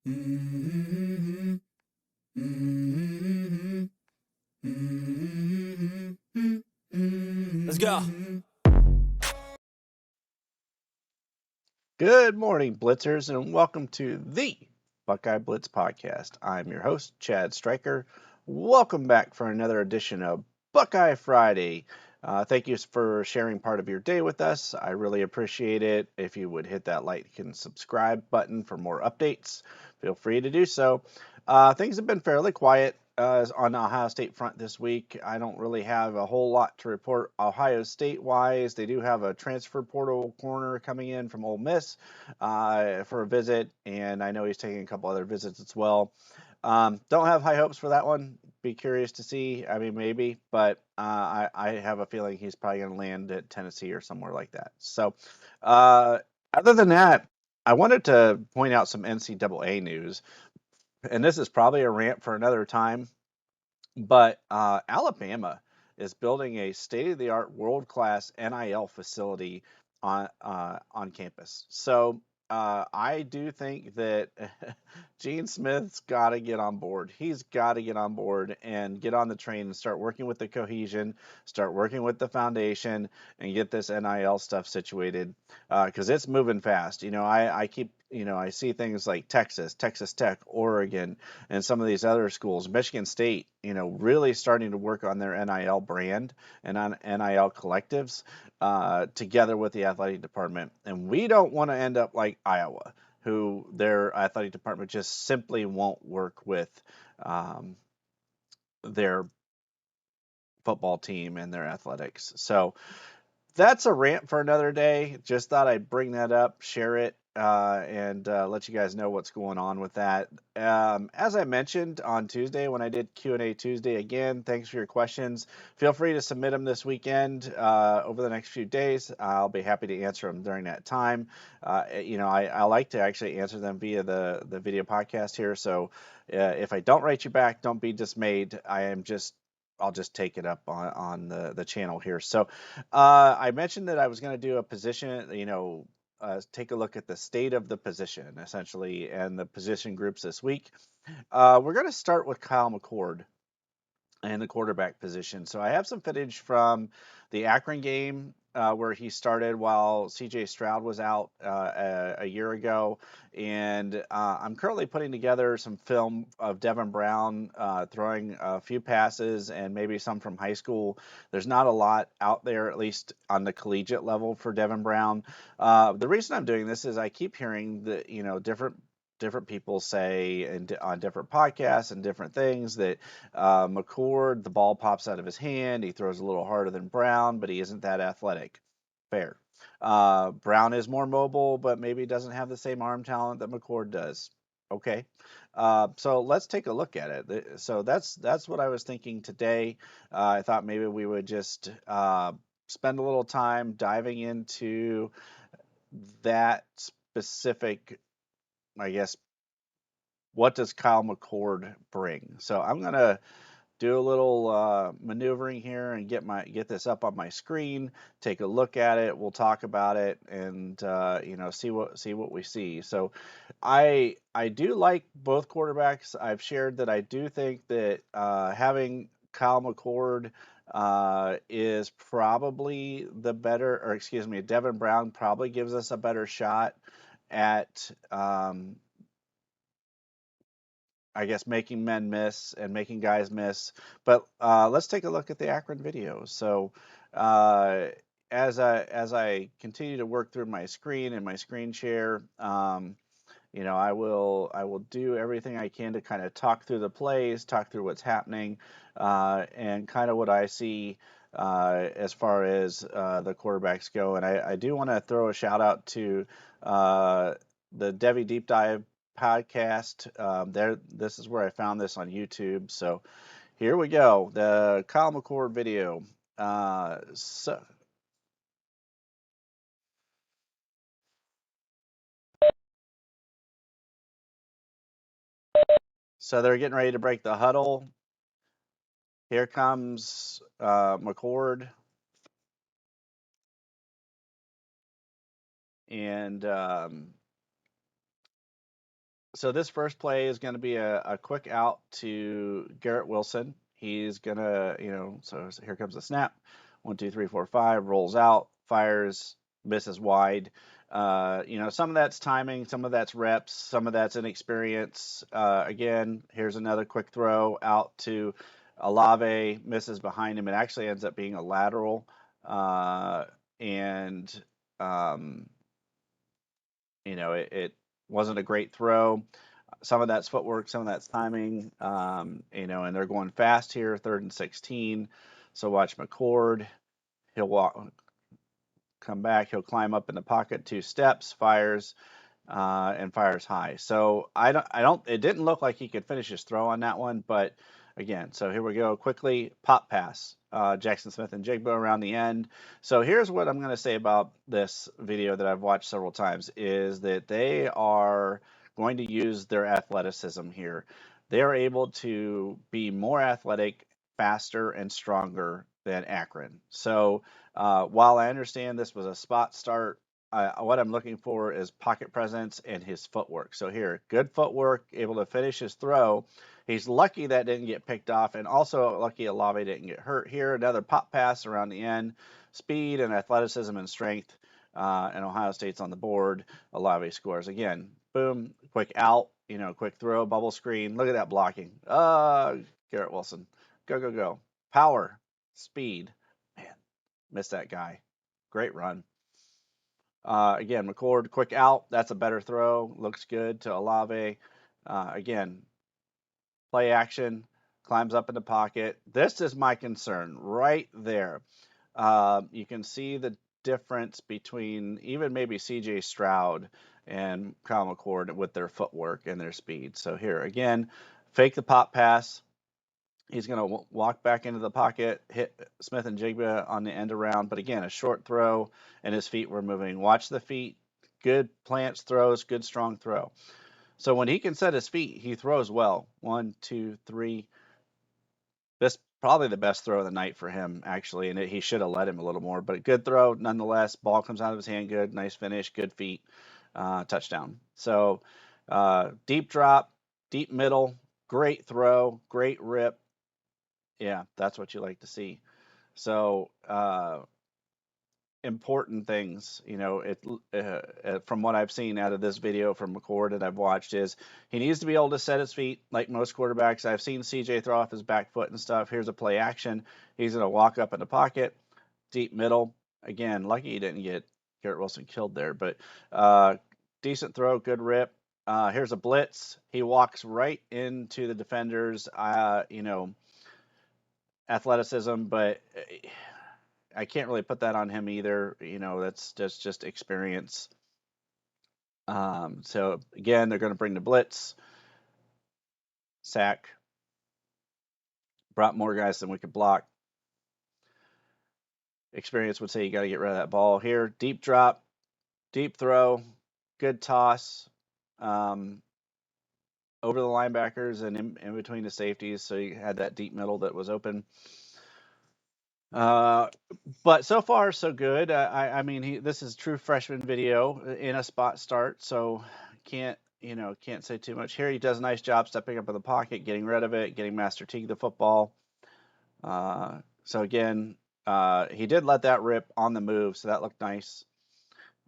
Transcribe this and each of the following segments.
Mm-hmm. Mm-hmm. Mm-hmm. Let's go. Good morning, Blitzers, and welcome to the Buckeye Blitz podcast. I'm your host, Chad Stryker. Welcome back for another edition of Buckeye Friday. Thank you for sharing part of your day with us. I really appreciate it. If you would hit that like and subscribe button for more updates, feel free to do so. Things have been fairly quiet on the Ohio State front this week. I don't really have a whole lot to report Ohio State wise. They do have a transfer portal corner coming in from Ole Miss for a visit, and I know he's taking a couple other visits as well. Don't have high hopes for that one. Be curious to see. I mean, maybe, but I have a feeling he's probably going to land at Tennessee or somewhere like that. So, uh, other than that, I wanted to point out some NCAA news, and this is probably a rant for another time. But Alabama is building a state-of-the-art, world-class NIL facility on campus. So I do think that Gene Smith's got to get on board. He's got to get on board and get on the train and start working with the cohesion, start working with the foundation, and get this NIL stuff situated because it's moving fast. I keep I see things like Texas, Texas Tech, Oregon, and some of these other schools, Michigan State, really starting to work on their NIL brand and on NIL collectives together with the athletic department. And we don't want to end up like Iowa, who their athletic department just simply won't work with um, their football team and their athletics. So that's a rant for another day. Just thought I'd bring that up, share it, and let you guys know what's going on with that. As I mentioned on Tuesday when I did Q&A Tuesday, again, thanks for your questions. Feel free to submit them this weekend over the next few days. I'll be happy to answer them during that time. I like to actually answer them via the video podcast here. So if I don't write you back, don't be dismayed. I'll just take it up on the channel here. So I mentioned that I was going to do a position, take a look at the state of the position, essentially, and the position groups this week. We're going to start with Kyle McCord and the quarterback position. So I have some footage from the Akron game where he started while CJ Stroud was out a year ago. And I'm currently putting together some film of Devin Brown throwing a few passes and maybe some from high school. There's not a lot out there, at least on the collegiate level, for Devin Brown. The reason I'm doing this is I keep hearing that, different people say and on different podcasts and different things that McCord, the ball pops out of his hand. He throws a little harder than Brown, but he isn't that athletic. Fair. Brown is more mobile, but maybe doesn't have the same arm talent that McCord does. Okay. So let's take a look at it. So that's what I was thinking today. I thought maybe we would just spend a little time diving into that specific, I guess, what does Kyle McCord bring? So I'm gonna do a little maneuvering here and get this up on my screen. Take a look at it. We'll talk about it and see what we see. So I do like both quarterbacks. I've shared that I do think that having Kyle McCord is probably the better, or excuse me, Devin Brown probably gives us a better shot at I guess making men miss and making guys miss. But let's take a look at the Akron video. So uh, as I continue to work through my screen and my screen share, I will do everything I can to kind of talk through the plays, talk through what's happening, and kind of what I see as far as the quarterbacks go. And I do want to throw a shout out to uh, the Devi Deep Dive podcast. This is where I found this on YouTube. So here we go, the Kyle McCord video. So they're getting ready to break the huddle. Here comes McCord. And so this first play is going to be a quick out to Garrett Wilson. He's going to, so here comes the snap. 1, 2, 3, 4, 5, rolls out, fires, misses wide. Some of that's timing, some of that's reps, some of that's inexperience. Again, here's another quick throw out to Olave, misses behind him. It actually ends up being a lateral. And um, it wasn't a great throw. Some of that's footwork, some of that's timing. And they're going fast here, 3rd and 16. So watch McCord. He'll come back. He'll climb up in the pocket 2 steps, fires, and fires high. So it didn't look like he could finish his throw on that one, but again, so here we go. Quickly, pop pass. Jackson Smith and Jigba around the end. So here's what I'm going to say about this video that I've watched several times is that they are going to use their athleticism here. They are able to be more athletic, faster, and stronger than Akron. So while I understand this was a spot start, what I'm looking for is pocket presence and his footwork. So here, good footwork, able to finish his throw. He's lucky that didn't get picked off, and also lucky Olave didn't get hurt here. Another pop pass around the end. Speed and athleticism and strength, and Ohio State's on the board. Olave scores. Again, boom, quick out, quick throw, bubble screen. Look at that blocking. Garrett Wilson. Go, go, go. Power, speed. Man, missed that guy. Great run. Again, McCord, quick out. That's a better throw. Looks good to Olave. Again, play action, climbs up in the pocket. This is my concern right there. You can see the difference between even maybe C.J. Stroud and Kyle McCord with their footwork and their speed. So here, again, fake the pop pass. He's going to walk back into the pocket, hit Smith and Jigba on the end around. But again, a short throw, and his feet were moving. Watch the feet. Good plants throws, good strong throw. So when he can set his feet, he throws well. 1, 2, 3. This probably the best throw of the night for him, actually, and he should have let him a little more. But a good throw nonetheless. Ball comes out of his hand good. Nice finish. Good feet. Touchdown. So deep drop, deep middle. Great throw. Great rip. Yeah, that's what you like to see. So important things, from what I've seen out of this video from McCord that I've watched is he needs to be able to set his feet like most quarterbacks. I've seen CJ throw off his back foot and stuff. Here's a play action. He's going to walk up in the pocket, deep middle. Again, lucky he didn't get Garrett Wilson killed there, but decent throw, good rip. Here's a blitz. He walks right into the defenders. Athleticism, but I can't really put that on him either. That's just experience. So again, they're going to bring the blitz, sack, brought more guys than we could block. Experience would say you got to get rid of that ball here. Deep drop, deep throw, good toss. Over the linebackers and in between the safeties, so you had that deep middle that was open. But so far so good. I mean, this is true freshman video in a spot start, so can't say too much here. He does a nice job stepping up in the pocket, getting rid of it, getting Master Teague the football. So again, he did let that rip on the move, so that looked nice.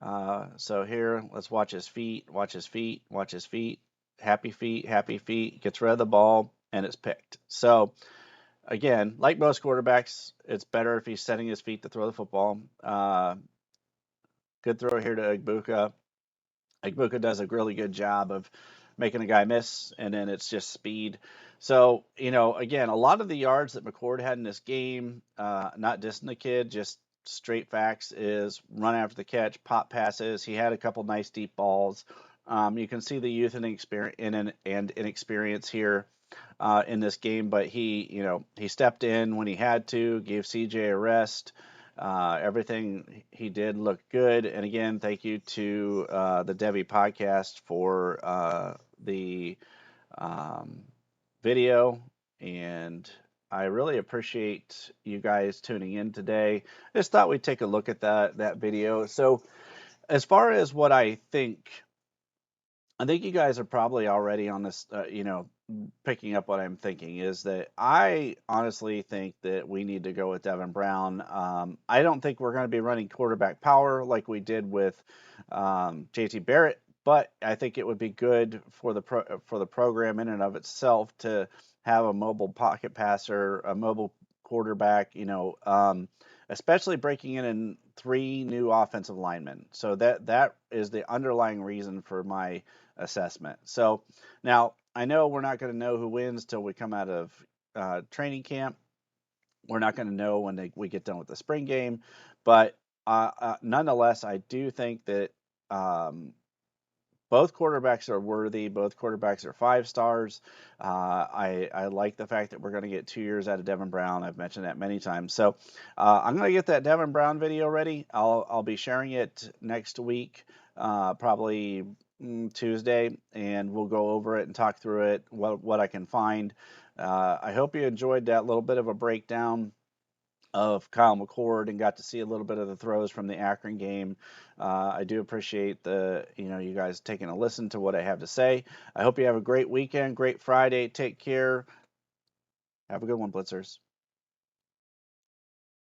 So here, let's watch his feet, watch his feet, watch his feet. Happy feet, gets rid of the ball, and it's picked. So again, like most quarterbacks, it's better if he's setting his feet to throw the football. Good throw here to Egbuka. Egbuka does a really good job of making a guy miss, and then it's just speed. So, again, a lot of the yards that McCord had in this game, not dissing the kid, just straight facts, is run after the catch, pop passes. He had a couple nice deep balls. You can see the youth and inexperience here in this game, but he stepped in when he had to, gave CJ a rest. Everything he did looked good. And again, thank you to the Devi podcast for the video. And I really appreciate you guys tuning in today. I just thought we'd take a look at that video. So as far as what I think I think you guys are probably already on this, picking up what I'm thinking is that I honestly think that we need to go with Devin Brown. I don't think we're going to be running quarterback power like we did with JT Barrett, but I think it would be good for for the program in and of itself to have a mobile pocket passer, a mobile quarterback, especially breaking in three new offensive linemen. So that is the underlying reason for my assessment. So now I know we're not going to know who wins till we come out of training camp. We're not going to know when we get done with the spring game, but nonetheless, I do think that um, both quarterbacks are worthy. Both quarterbacks are 5 stars. I like the fact that we're going to get 2 years out of Devin Brown. I've mentioned that many times. So I'm going to get that Devin Brown video ready. I'll be sharing it next week, probably Tuesday, and we'll go over it and talk through it. What I can find. I hope you enjoyed that little bit of a breakdown of Kyle McCord and got to see a little bit of the throws from the Akron game. I do appreciate you guys taking a listen to what I have to say. I hope you have a great weekend, great Friday. Take care. Have a good one, Blitzers.